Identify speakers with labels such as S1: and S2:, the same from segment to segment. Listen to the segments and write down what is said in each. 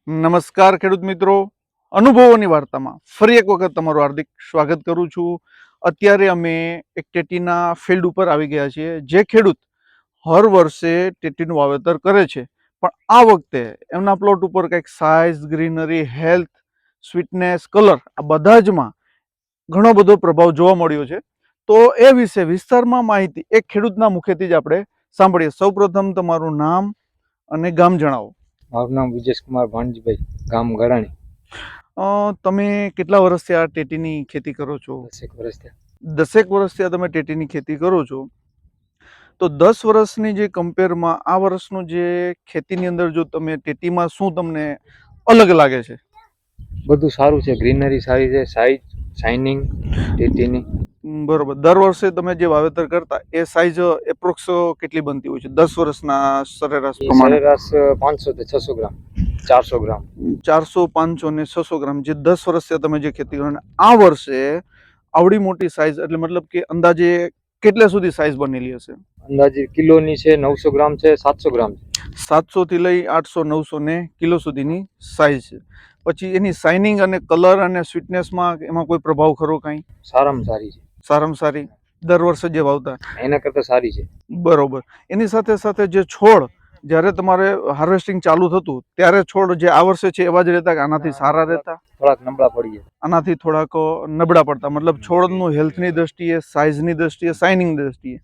S1: નમસ્કાર ખેડૂત મિત્રો, અનુભવોની વાર્તામાં ફરી એક વખત તમારું હાર્દિક સ્વાગત કરું છું. અત્યારે અમે એક ટેટીના ફિલ્ડ ઉપર આવી ગયા છીએ. જે ખેડૂત હર વર્ષે ટેટીનું વાવેતર કરે છે, પણ આ વખતે એમના પ્લોટ ઉપર કંઈક size, greenery, health, sweetness, colour આ બધા જમાં ઘણો બધો પ્રભાવ જોવા મળ્યો છે. તો એ વિશે વિસ્તારમાં માહિતી એક ખેડૂતના મુખેથી જ આપણે સાંભળીએ. સૌપ્રથમ તમારું નામ અને ગામ જણાવો.
S2: મારું નામ વિજેશકુમાર ભાણજીભાઈ, ગામ ગળાણી.
S1: તમે કેટલા વર્ષથી આ ટેટીની ખેતી કરો છો?
S2: 10 વર્ષ થયા.
S1: 10 વર્ષથી તમે ટેટીની ખેતી કરો છો, તો 10 વર્ષની જે કમ્પેરમાં આ વર્ષનું જે ખેતીની અંદર જો તમે ટેટીમાં શું તમને અલગ લાગે છે?
S2: બધું સારું છે, ગ્રીનરી સારી છે, સાઈઝ, શાઇનિંગ ટેટીની.
S1: બરોબર. દર વર્ષે તમે જે વાવેતર કરતા એ સાઈઝ એપ્રોક્સ કેટલી બનતી હોય છે 10 વર્ષના સરેરાશ પ્રમાણે?
S2: સરેરાશ 500 થી 600 ગ્રામ, 400 ગ્રામ.
S1: 400, 500 ને 600 ગ્રામ જે 10 વર્ષથી તમે જે ખેતી કરો, આ વર્ષે આવડી મોટી સાઈઝ એટલે મતલબ કે અંદાજે કેટલે સુધી સાઈઝ બનેલી હશે?
S2: અંદાજે કિલોની છે, 900 ગ્રામ છે, 700 ગ્રામ છે.
S1: 700 થી લઈ 800, 900 ને કિલો સુધીની સાઈઝ છે. પછી એની શાઇનિંગ અને કલર અને સ્વીટનેસમાં એમાં કોઈ પ્રભાવ ખરો કાંઈ?
S2: સારામાં સારી છે.
S1: સારામાં સારી દર વર્ષે જે વાવતા
S2: એના કરતાં સારી છે.
S1: બરોબર. એની સાથે સાથે જે છોડ જ્યારે તમારે હાર્વેસ્ટિંગ ચાલુ થતું ત્યારે છોડ જે આ વર્ષે છે એવા જ રહેતા કે આનાથી સારા રહેતા?
S2: થોડાક નબળા પડી ગયા.
S1: આનાથી થોડાક નબળા પડતા, મતલબ છોડનું હેલ્થની દ્રષ્ટિએ, સાઇઝની દ્રષ્ટિએ, શાઇનિંગ દ્રષ્ટિએ.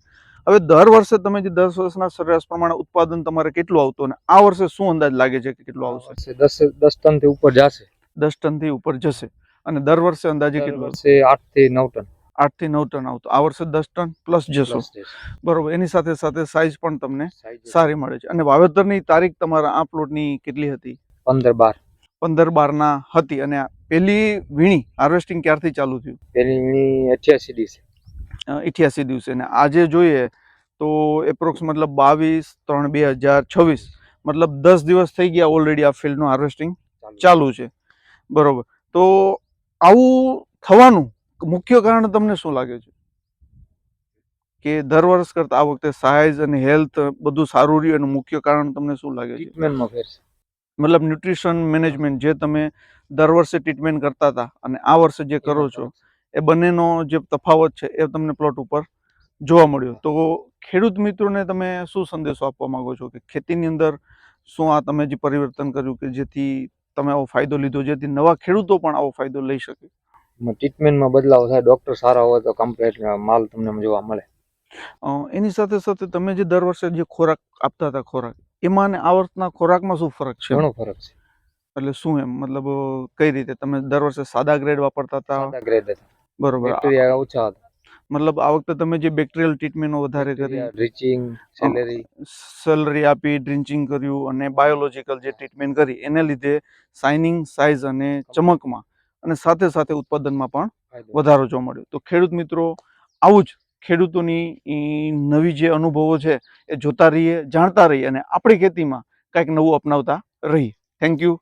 S1: હવે દર વર્ષે તમે જે 10 વર્ષના સરેરાશ પ્રમાણે ઉત્પાદન તમારે કેટલું આવતું અને આ વર્ષે શું અંદાજ લાગે છે કે કેટલું આવશે?
S2: 10 ટન થી ઉપર જશે.
S1: 10 ટનથી ઉપર જશે. અને દર વર્ષે અંદાજે કેટલું?
S2: વર્ષે 8 થી 9 ટન.
S1: 8 થી 9 ટન આવતું. આ વર્ષે 10 ટન પ્લસ જશો. બરોબર. એની સાથે સાથે સાઈઝ પણ તમને સારી મળે છે. અને વાવેતરની તારીખ તમારા આ પ્લોટની કેટલી હતી?
S2: 15/12
S1: હતી. અને પહેલી વીણી હાર્વેસ્ટિંગ ક્યારથી ચાલુ થયું?
S2: પહેલી વીણી 88 દિવસે.
S1: 88 દિવસે. અને આજે જોઈએ તો એપ્રોક્સ મતલબ 22/3/2026 મતલબ 10 દિવસ થઈ ગયા ઓલરેડી આ ફિલ્ડનું હાર્વેસ્ટિંગ ચાલુ છે. બરોબર. તો આવું થવાનું મુખ્ય કારણ તમને શું લાગે છે કે દર વર્ષ કરતા આ વખતે સાઇઝ અને હેલ્થ બધું સારું રહ્યું એનું મુખ્ય કારણ તમને શું લાગે છે?
S2: ટ્રીટમેન્ટમાં ફેર છે.
S1: મતલબ ન્યુટ્રિશન મેનેજમેન્ટ જે તમે દર વર્ષે ટ્રીટમેન્ટ કરતા હતા અને આ વર્ષે જે કરો છો એ બંનેનો જે તફાવત છે એ તમને પ્લોટ ઉપર જોવા મળ્યો. તો ખેડૂત મિત્રોને તમે શું સંદેશો આપવા માંગો છો કે ખેતીની અંદર શું આ તમે જે પરિવર્તન કર્યું કે જેથી તમે આવો ફાયદો લીધો, જેથી નવા ખેડૂતો પણ આવો ફાયદો લઈ શકે?
S2: ટ્રીટમેન્ટમાં બદલાવ થાય, ડોક્ટર સારા હોય તો કમ્પ્લીટ માલ તમને જોવા મળે.
S1: એની સાથે સાથે તમે જે દર વર્ષે જે ખોરાક આપતા હતા ખોરાક એમાં ને આ વર્ષના ખોરાકમાં શું ફરક છે?
S2: ઘણો ફરક છે.
S1: એટલે શું એમ મતલબ કઈ રીતે તમે દર વર્ષે સાદા ગ્રેડ વાપરતા હતા?
S2: સાદા ગ્રેડ હતા.
S1: બરોબર.
S2: બેક્ટેરિયા ઓછા હતા.
S1: મતલબ આ વખતે તમે જે બેક્ટેરિયલ ટ્રીટમેન્ટો વધારે કરી,
S2: ડ્રિંચિંગ,
S1: સેલરી આપી, ડ્રિંચિંગ કર્યું અને બાયોલોજિકલ જે ટ્રીટમેન્ટ કરી એને લીધે શાઇનિંગ, સાઇઝ અને ચમકમાં અને સાથે સાથે ઉત્પાદનમાં પણ વધારો જોવા મળ્યો. તો ખેડૂત મિત્રો આવું જ ખેડૂતોની નવી જે અનુભવો છે એ જોતા રહીએ, જાણતા રહીએ અને આપણી ખેતીમાં કંઈક નવું અપનાવતા રહીએ. Thank you.